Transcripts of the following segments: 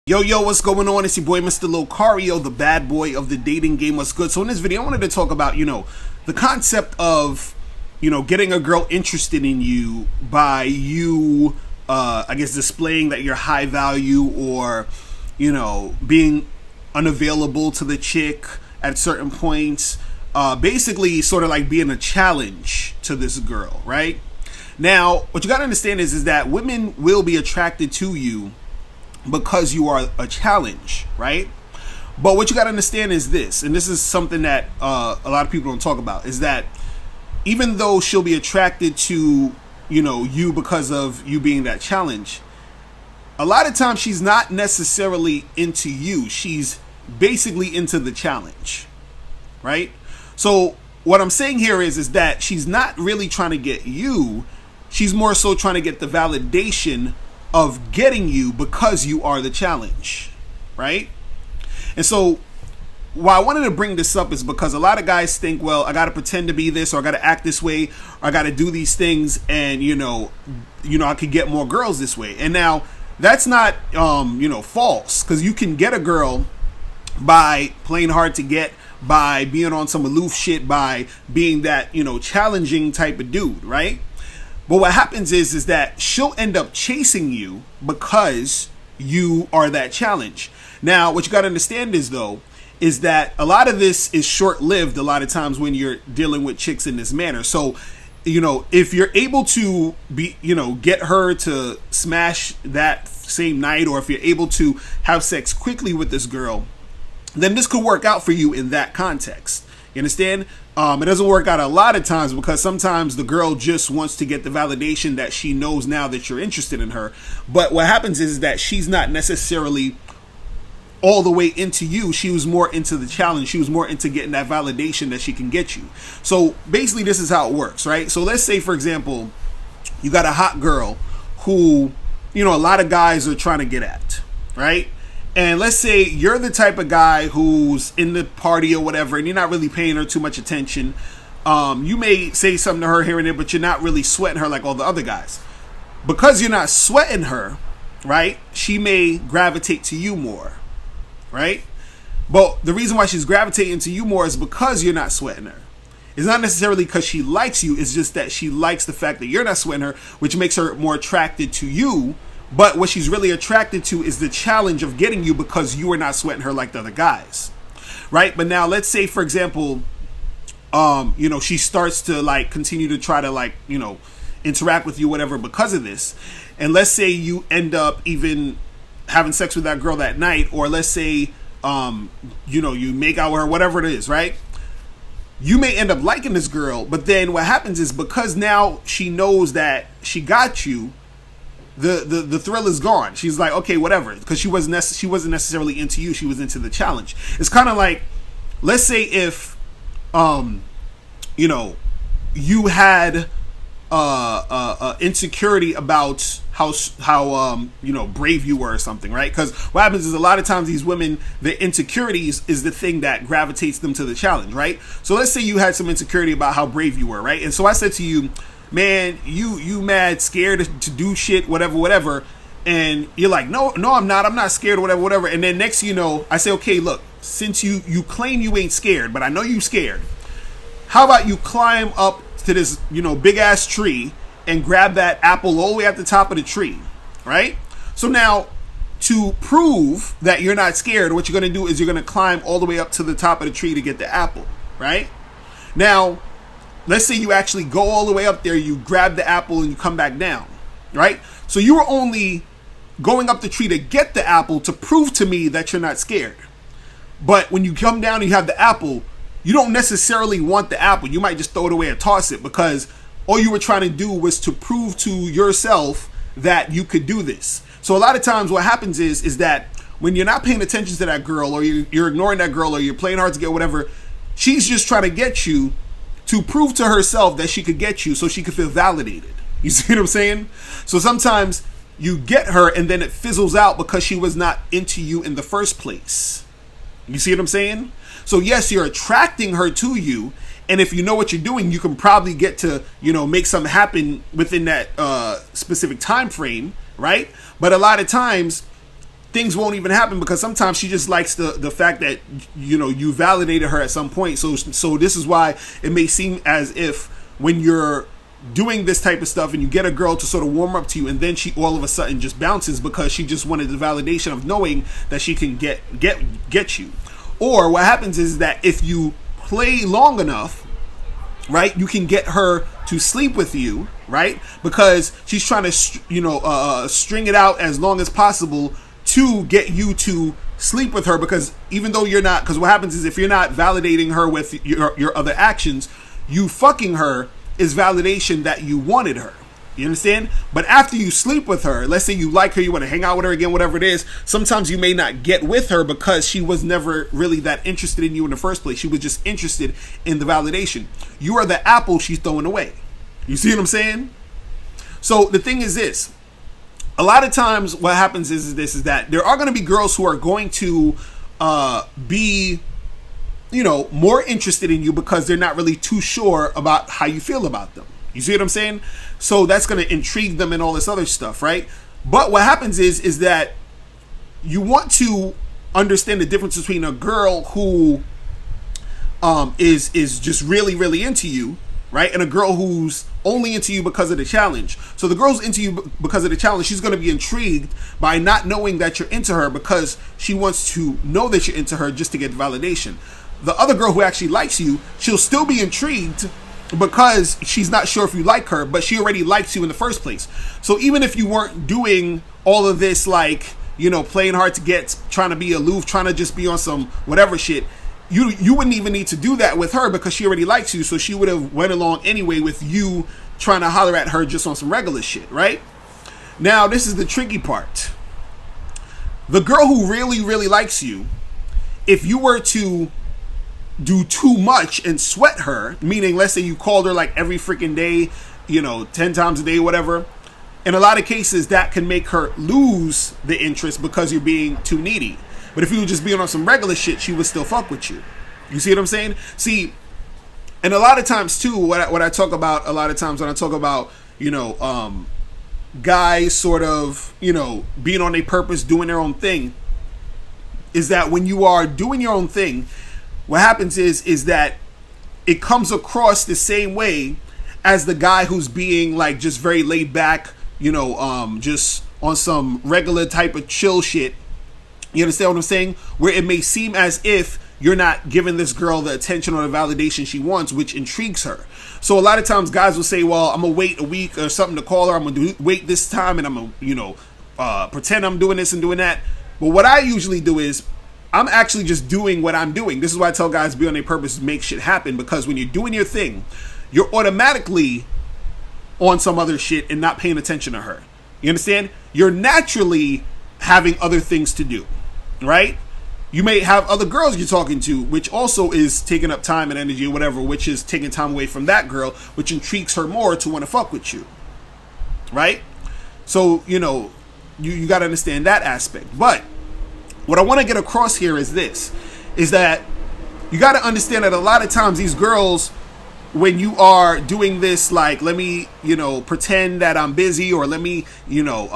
Yo, what's going on? It's your boy, Mr. Locario, the bad boy of the dating game. What's good? So in this video, I wanted to talk about, the concept of, getting a girl interested in you by you, displaying that you're high value or, being unavailable to the chick at certain points. Basically, sort of like being a challenge to this girl, right? Now, what you got to understand is that women will be attracted to you because you are a challenge, right? But what you got to understand is this, and this is something that a lot of people don't talk about, is that even though she'll be attracted to, you because of you being that challenge, a lot of times she's not necessarily into you. She's basically into the challenge, right? So what I'm saying here is that she's not really trying to get you. She's more so trying to get the validation of getting you because you are the challenge, right? And so why I wanted to bring this up is because a lot of guys think, well, I got to pretend to be this, or I got to act this way, or I got to do these things, and I could get more girls this way. And now that's not false, because you can get a girl by playing hard to get, by being on some aloof shit, by being that challenging type of dude, right? But what happens is that she'll end up chasing you because you are that challenge. Now, what you got to understand is that a lot of this is short-lived a lot of times when you're dealing with chicks in this manner. So, if you're able to get her to smash that same night, or if you're able to have sex quickly with this girl, then this could work out for you in that context. You understand? It doesn't work out a lot of times because sometimes the girl just wants to get the validation that she knows now that you're interested in her. But what happens is that she's not necessarily all the way into you. She was more into the challenge. She was more into getting that validation that she can get you. So basically this is how it works, right? So let's say, for example, you got a hot girl who, a lot of guys are trying to get at, right? And let's say you're the type of guy who's in the party or whatever, and you're not really paying her too much attention. You may say something to her here and there, but you're not really sweating her like all the other guys. Because you're not sweating her, right, she may gravitate to you more, right? But the reason why she's gravitating to you more is because you're not sweating her. It's not necessarily because she likes you. It's just that she likes the fact that you're not sweating her, which makes her more attracted to you. But what she's really attracted to is the challenge of getting you because you are not sweating her like the other guys, right? But now let's say, for example, she starts to continue to try to interact with you, whatever, because of this. And let's say you end up even having sex with that girl that night, or let's say, you make out with her, whatever it is, right? You may end up liking this girl, but then what happens is because now she knows that she got you, the thrill is gone. She's like, okay, whatever, because she wasn't necessarily into you. She was into the challenge. It's kind of like, let's say if you had insecurity about how brave you were or something, right? Because what happens is a lot of times these women, the insecurities is the thing that gravitates them to the challenge, right? So let's say you had some insecurity about how brave you were, right? And so I said to you, man, you mad scared to do shit, whatever, and you're like, no, I'm not scared, whatever, and then next thing you know, I say, okay, look, since you claim you ain't scared, but I know you scared, how about you climb up to this big ass tree and grab that apple all the way at the top of the tree, right? So now, to prove that you're not scared, what you're gonna do is you're gonna climb all the way up to the top of the tree to get the apple, right? Now, let's say you actually go all the way up there, you grab the apple, and you come back down, right? So you were only going up the tree to get the apple to prove to me that you're not scared. But when you come down and you have the apple, you don't necessarily want the apple. You might just throw it away or toss it because all you were trying to do was to prove to yourself that you could do this. So a lot of times what happens is that when you're not paying attention to that girl, or you're ignoring that girl, or you're playing hard to get whatever, she's just trying to get you to prove to herself that she could get you so she could feel validated. You see what I'm saying? So sometimes you get her and then it fizzles out because she was not into you in the first place. You see what I'm saying? So yes, you're attracting her to you, and if you know what you're doing, you can probably get to, make something happen within that specific time frame, right? But a lot of times things won't even happen, because sometimes she just likes the fact that, you know, you validated her at some point. So this is why it may seem as if when you're doing this type of stuff and you get a girl to sort of warm up to you, and then she all of a sudden just bounces because she just wanted the validation of knowing that she can get you. Or what happens is that if you play long enough, right, you can get her to sleep with you, right, because she's trying to, you know, string it out as long as possible to get you to sleep with her. Because even though you're not, because what happens is if you're not validating her with your other actions, you fucking her is validation that you wanted her. You understand? But after you sleep with her, let's say you like her, you want to hang out with her again, whatever it is, sometimes you may not get with her because she was never really that interested in you in the first place. She was just interested in the validation. You are the apple she's throwing away. You see what I'm saying? So the thing is this. A lot of times what happens is that there are going to be girls who are going to be, you know, more interested in you because they're not really too sure about how you feel about them. You see what I'm saying? So that's going to intrigue them and all this other stuff, right? But what happens is that you want to understand the difference between a girl who is just really, really into you, right, and a girl who's only into you because of the challenge. So the girl's into you because of the challenge. She's going to be intrigued by not knowing that you're into her because she wants to know that you're into her just to get validation. The other girl who actually likes you, she'll still be intrigued because she's not sure if you like her, but she already likes you in the first place. So even if you weren't doing all of this, like, you know, playing hard to get, trying to be aloof, trying to just be on some whatever shit, you wouldn't even need to do that with her because she already likes you. So she would have went along anyway with you trying to holler at her just on some regular shit, right? Now, this is the tricky part. The girl who really, really likes you, if you were to do too much and sweat her, meaning let's say you called her like every freaking day, you know, 10 times a day, whatever, in a lot of cases that can make her lose the interest because you're being too needy. But if you were just being on some regular shit, she would still fuck with you. You see what I'm saying? See, and a lot of times too, what I talk about a lot of times when I talk about, you know, guys sort of, you know, being on their purpose, doing their own thing, is that when you are doing your own thing, what happens is that it comes across the same way as the guy who's being like just very laid back, you know, just on some regular type of chill shit. You understand what I'm saying? Where it may seem as if you're not giving this girl the attention or the validation she wants, which intrigues her. So a lot of times guys will say, well, I'm going to wait a week or something to call her. I'm going to wait this time and I'm going to, you know, pretend I'm doing this and doing that. But what I usually do is I'm actually just doing what I'm doing. This is why I tell guys be on their purpose, make shit happen. Because when you're doing your thing, you're automatically on some other shit and not paying attention to her. You understand? You're naturally having other things to do, right? You may have other girls you're talking to, which also is taking up time and energy or whatever, which is taking time away from that girl, which intrigues her more to want to fuck with you, right? So, you know, you got to understand that aspect. But what I want to get across here is this, is that you got to understand that a lot of times these girls, when you are doing this, like, let me, you know, pretend that I'm busy, or let me, you know,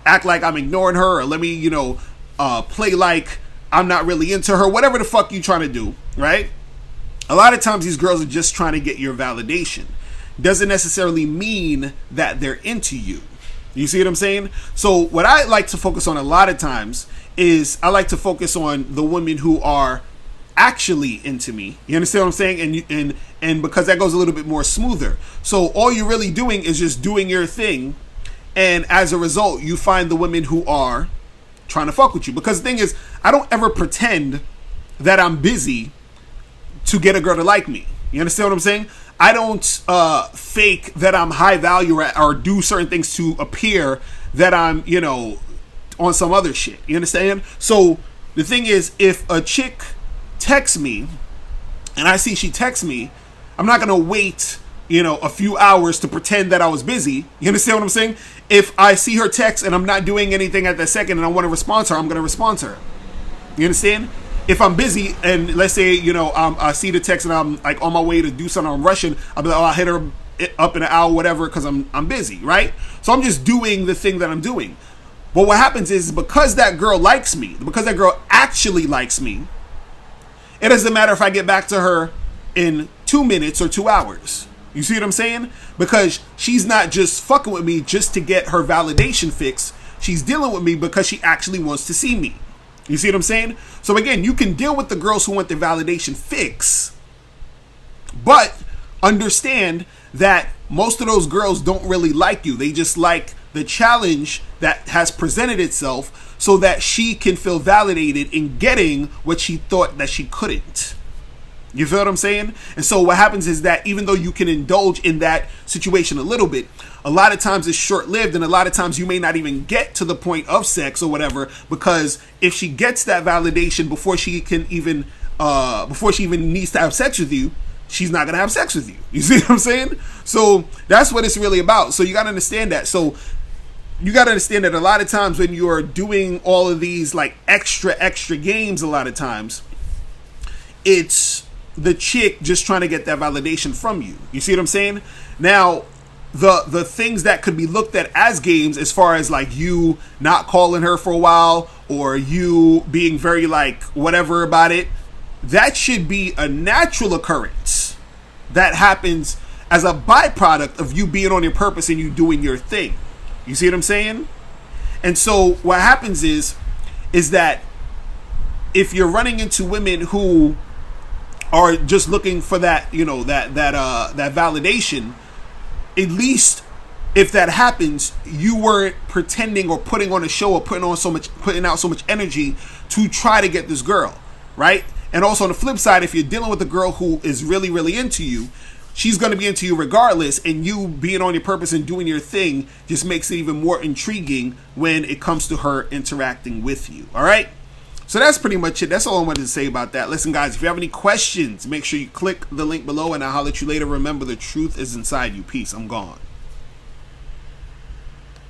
act like I'm ignoring her, or let me, you know, play like I'm not really into her, whatever the fuck you trying to do, right? A lot of times these girls are just trying to get your validation. Doesn't necessarily mean that they're into you. You see what I'm saying? So what I like to focus on a lot of times is I like to focus on the women who are actually into me. You understand what I'm saying? And because that goes a little bit more smoother. So all you're really doing is just doing your thing, and as a result, you find the women who are trying to fuck with you. Because the thing is, I don't ever pretend that I'm busy to get a girl to like me. You understand what I'm saying? I don't fake that I'm high value or do certain things to appear that I'm, you know, on some other shit. You understand? So the thing is, if a chick texts me and I see she texts me, I'm not going to wait, you know, a few hours to pretend that I was busy. You understand what I'm saying? If I see her text and I'm not doing anything at that second and I want to respond to her, I'm going to respond to her. You understand? If I'm busy and let's say, you know, I see the text and I'm like on my way to do something, I'm rushing, I'll be like, oh, I'll hit her up in an hour, whatever, because I'm busy, right? So I'm just doing the thing that I'm doing. But what happens is because that girl likes me, because that girl actually likes me, it doesn't matter if I get back to her in 2 minutes or 2 hours. You see what I'm saying? Because she's not just fucking with me just to get her validation fix. She's dealing with me because she actually wants to see me. You see what I'm saying? So again, you can deal with the girls who want the validation fix, but understand that most of those girls don't really like you. They just like the challenge that has presented itself so that she can feel validated in getting what she thought that she couldn't. You feel what I'm saying? And so what happens is that even though you can indulge in that situation a little bit, a lot of times it's short-lived, and a lot of times you may not even get to the point of sex or whatever, because if she gets that validation before she even needs to have sex with you, she's not going to have sex with you. You see what I'm saying? So that's what it's really about. So you got to understand that. So you got to understand that a lot of times when you're doing all of these like extra games, a lot of times it's the chick just trying to get that validation from you. You see what I'm saying? Now, the things that could be looked at as games, as far as like you not calling her for a while, or you being very like whatever about it, that should be a natural occurrence that happens as a byproduct of you being on your purpose and you doing your thing. You see what I'm saying? And so what happens is that if you're running into women who are just looking for that, you know, that validation, at least if that happens, you weren't pretending or putting on a show or putting out so much energy to try to get this girl, right? And also on the flip side, if you're dealing with a girl who is really, really into you, she's going to be into you regardless, and you being on your purpose and doing your thing just makes it even more intriguing when it comes to her interacting with you, all right? So that's pretty much it. That's all I wanted to say about that. Listen, guys, if you have any questions, make sure you click the link below, and I'll holler at you later. Remember, the truth is inside you. Peace. I'm gone.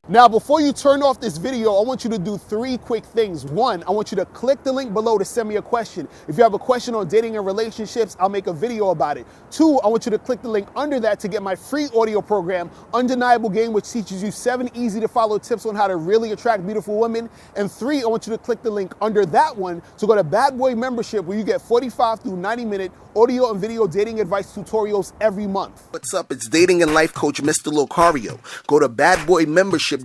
Now, before you turn off this video, I want you to do 3 quick things. 1, I want you to click the link below to send me a question. If you have a question on dating and relationships, I'll make a video about it. 2, I want you to click the link under that to get my free audio program, Undeniable Game, which teaches you 7 easy to follow tips on how to really attract beautiful women. And 3, I want you to click the link under that one to go to Bad Boy Membership, where you get 45 through 90-minute audio and video dating advice tutorials every month. What's up? It's dating and life coach Mr. Locario. Go to badboymembership.com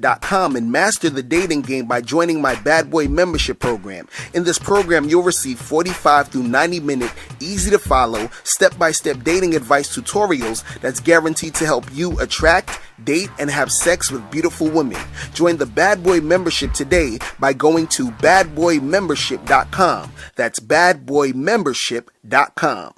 and master the dating game by joining my Bad Boy Membership program. In this program, you'll receive 45 through 90-minute, easy to follow, step-by-step dating advice tutorials that's guaranteed to help you attract, date, and have sex with beautiful women. Join the Bad Boy Membership today by going to badboymembership.com. That's badboymembership.com.